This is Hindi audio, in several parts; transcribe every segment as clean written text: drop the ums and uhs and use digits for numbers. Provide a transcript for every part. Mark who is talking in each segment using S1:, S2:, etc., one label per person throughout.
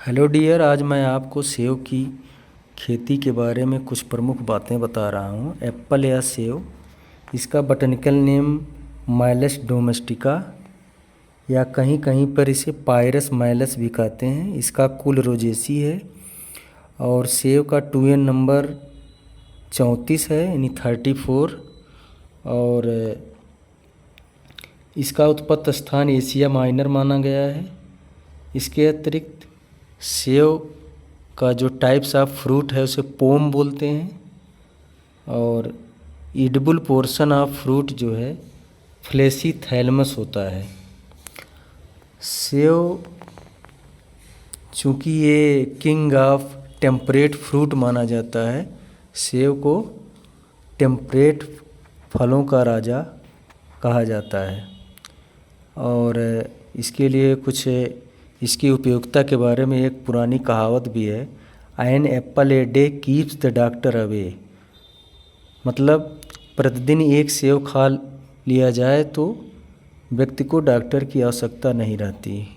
S1: हेलो डियर, आज मैं आपको सेब की खेती के बारे में कुछ प्रमुख बातें बता रहा हूँ। एप्पल या सेब, इसका बॉटनिकल नेम माइलस डोमेस्टिका या कहीं कहीं पर इसे पायरस माइलस भी कहते हैं। इसका कुल रोजेसी है और सेब का 2n नंबर 34 है, यानी 34। और इसका उत्पत्ति स्थान एशिया माइनर माना गया है। इसके अतिरिक्त सेब का जो टाइप्स ऑफ फ्रूट है उसे पोम बोलते हैं, और ईडिबल पोर्शन ऑफ फ्रूट जो है फ्लेशी थैलमस होता है। सेब चूँकि ये किंग ऑफ टेम्परेट फ्रूट माना जाता है, सेब को टेम्परेट फलों का राजा कहा जाता है। और इसके लिए कुछ इसकी उपयोगिता के बारे में एक पुरानी कहावत भी है, an apple a day keeps the doctor away. मतलब प्रतिदिन एक सेब खा लिया जाए तो व्यक्ति को डॉक्टर की आवश्यकता नहीं रहती।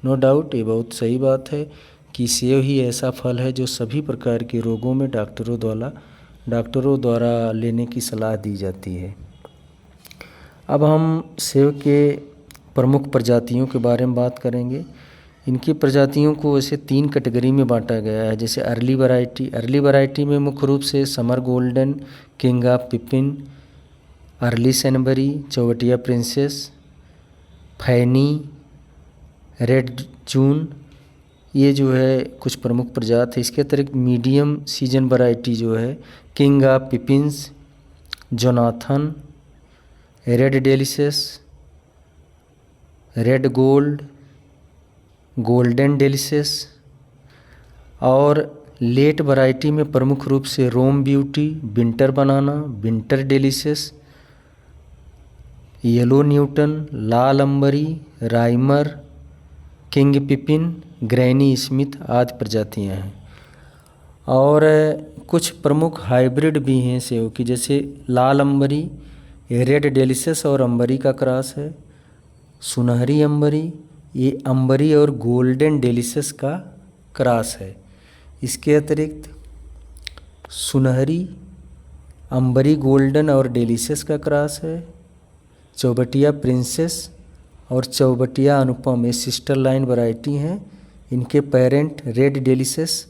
S1: नो डाउट, ये बहुत सही बात है कि सेब ही ऐसा फल है जो सभी प्रकार के रोगों में डॉक्टरों द्वारा लेने की सलाह दी जाती है। अब हम सेब के प्रमुख प्रजातियों के बारे में बात करेंगे। इनकी प्रजातियों को वैसे 3 कैटेगरी में बांटा गया है। जैसे अर्ली वैरायटी में मुख्य रूप से summer golden, king of pippin, early Sanbury, Chaubattia princess, Fanny, red June, ये जो है कुछ प्रमुख प्रजाति है। इसके अतिरिक्त मीडियम सीजन वैरायटी जो है king of pippins, Jonathan, red delicious, red gold, golden delicious, और लेट वैरायटी में प्रमुख रूप से Rome beauty, winter banana, winter delicious, yellow Newton, Lal Ambri, Rymer, king pippin, granny Smith आदि प्रजातियां हैं। और कुछ प्रमुख हाइब्रिड भी हैं सेब की, जैसे लाल अंबरी रेड डेलिशियस और अंबरी का क्रॉस है। सुनहरी अंबरी ये अंबरी और गोल्डन डेलिशियस का क्रॉस है। इसके अतिरिक्त सुनहरी अंबरी गोल्डन और डेलिशियस का क्रॉस है। चौबटिया प्रिंसेस और चौबटिया अनुपम ये सिस्टर लाइन वैरायटी हैं। इनके पेरेंट रेड डेलिशियस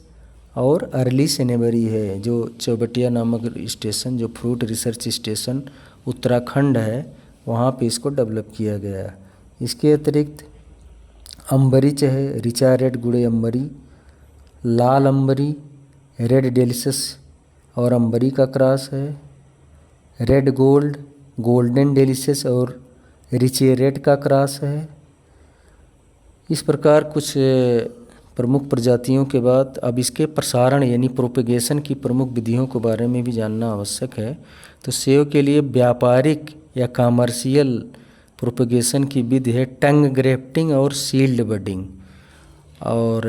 S1: और अर्ली सेनेबरी है, जो चौबटिया नामक स्टेशन, जो फ्रूट रिसर्च स्टेशन उत्तराखंड है, वहाँ पे इसको डेवलप किया गया। इसके अतिरिक्त अंबरी चाहे रिचा रेड गुड़े अंबरी, लाल अंबरी रेड डेलिशियस और अंबरी का क्रॉस है। रेड गोल्ड गोल्डन डेलिशियस और रिचे रेड का क्रॉस है। इस प्रकार कुछ प्रमुख प्रजातियों के बाद अब इसके प्रसारण यानी प्रोपेगेशन की प्रमुख विधियों के बारे में भी जानना आवश्यक है। तो सेब के लिए व्यापारिक या कमर्शियल प्रोपेगेशन की विधि है टंग ग्रेफ्टिंग और सील्ड बडिंग। और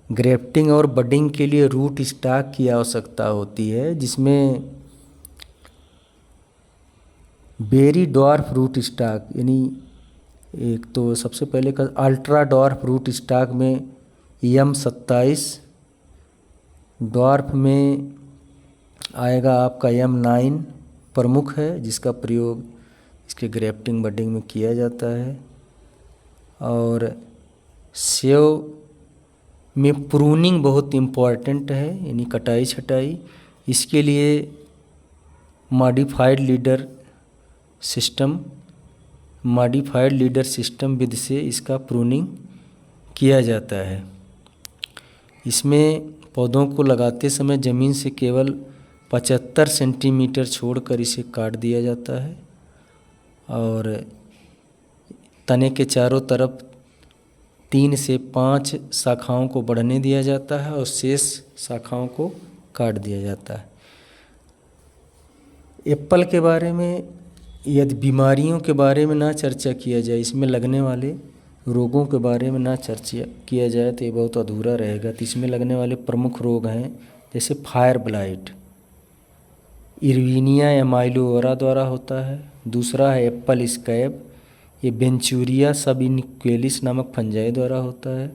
S1: ग्रेफ्टिंग और बडिंग के लिए रूट स्टॉक की आवश्यकता होती है, जिसमें बेरी डॉर्फ रूट स्टॉक, यानी एक तो सबसे पहले का अल्ट्रा डॉर्फ रूट स्टॉक में M27, डॉर्फ में आएगा आपका M9 प्रमुख है, जिसका प्रयोग इसके ग्रेफ्टिंग बडिंग में किया जाता है। और सेब में प्रूनिंग बहुत इम्पॉर्टेंट है, यानी कटाई छटाई। इसके लिए मॉडिफाइड लीडर सिस्टम विधि से इसका प्रूनिंग किया जाता है। इसमें पौधों को लगाते समय ज़मीन से केवल 75 सेंटीमीटर छोड़कर इसे काट दिया जाता है, और तने के चारों तरफ 3 से 5 शाखाओं को बढ़ने दिया जाता है और शेष शाखाओं को काट दिया जाता है। एप्पल के बारे में यदि बीमारियों के बारे में ना चर्चा किया जाए, इसमें लगने वाले रोगों के बारे में ना चर्चा किया जाए तो ये बहुत अधूरा रहेगा। तो इसमें लगने वाले प्रमुख रोग हैं जैसे फायर ब्लाइट, इरविनिया एमाइलोरा द्वारा होता है। दूसरा है एप्पल स्कैब, ये वेंचुरिया सब इनक्वेलिस नामक फंजाई द्वारा होता है।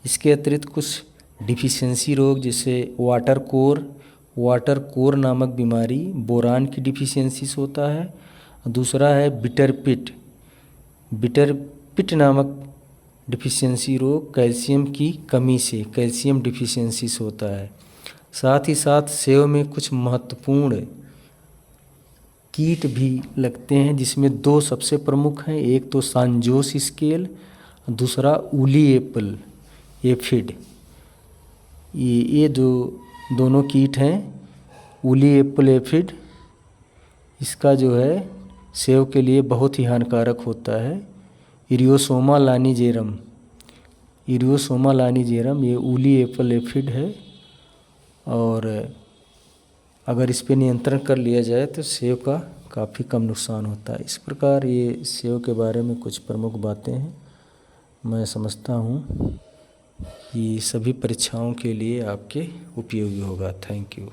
S1: इसके अतिरिक्त कुछ डिफिशियंसी रोग जैसे वाटर कोर नामक बीमारी बोरान की डिफिशियंसी से होता है। दूसरा है बिटर पिट नामक डिफिशियंसी रोग कैल्शियम की कमी से, कैल्शियम डिफिशियंसी से होता है। साथ ही साथ सेव में कुछ महत्वपूर्ण कीट भी लगते हैं, जिसमें 2 सबसे प्रमुख हैं। एक तो सांजोस स्केल, दूसरा ऊली एप्पल एफिड। ये जो दोनों कीट हैं, ऊली एप्पल एफिड, इसका जो है सेव के लिए बहुत ही हानिकारक होता है। इरियोसोमा लानिजेरम ये ऊली एप्पल एफिड है, और अगर इस पे नियंत्रण कर लिया जाए तो सेव का काफ़ी कम नुकसान होता है। इस प्रकार ये सेव के बारे में कुछ प्रमुख बातें हैं। मैं समझता हूँ कि सभी परीक्षाओं के लिए आपके उपयोगी होगा। Thank you.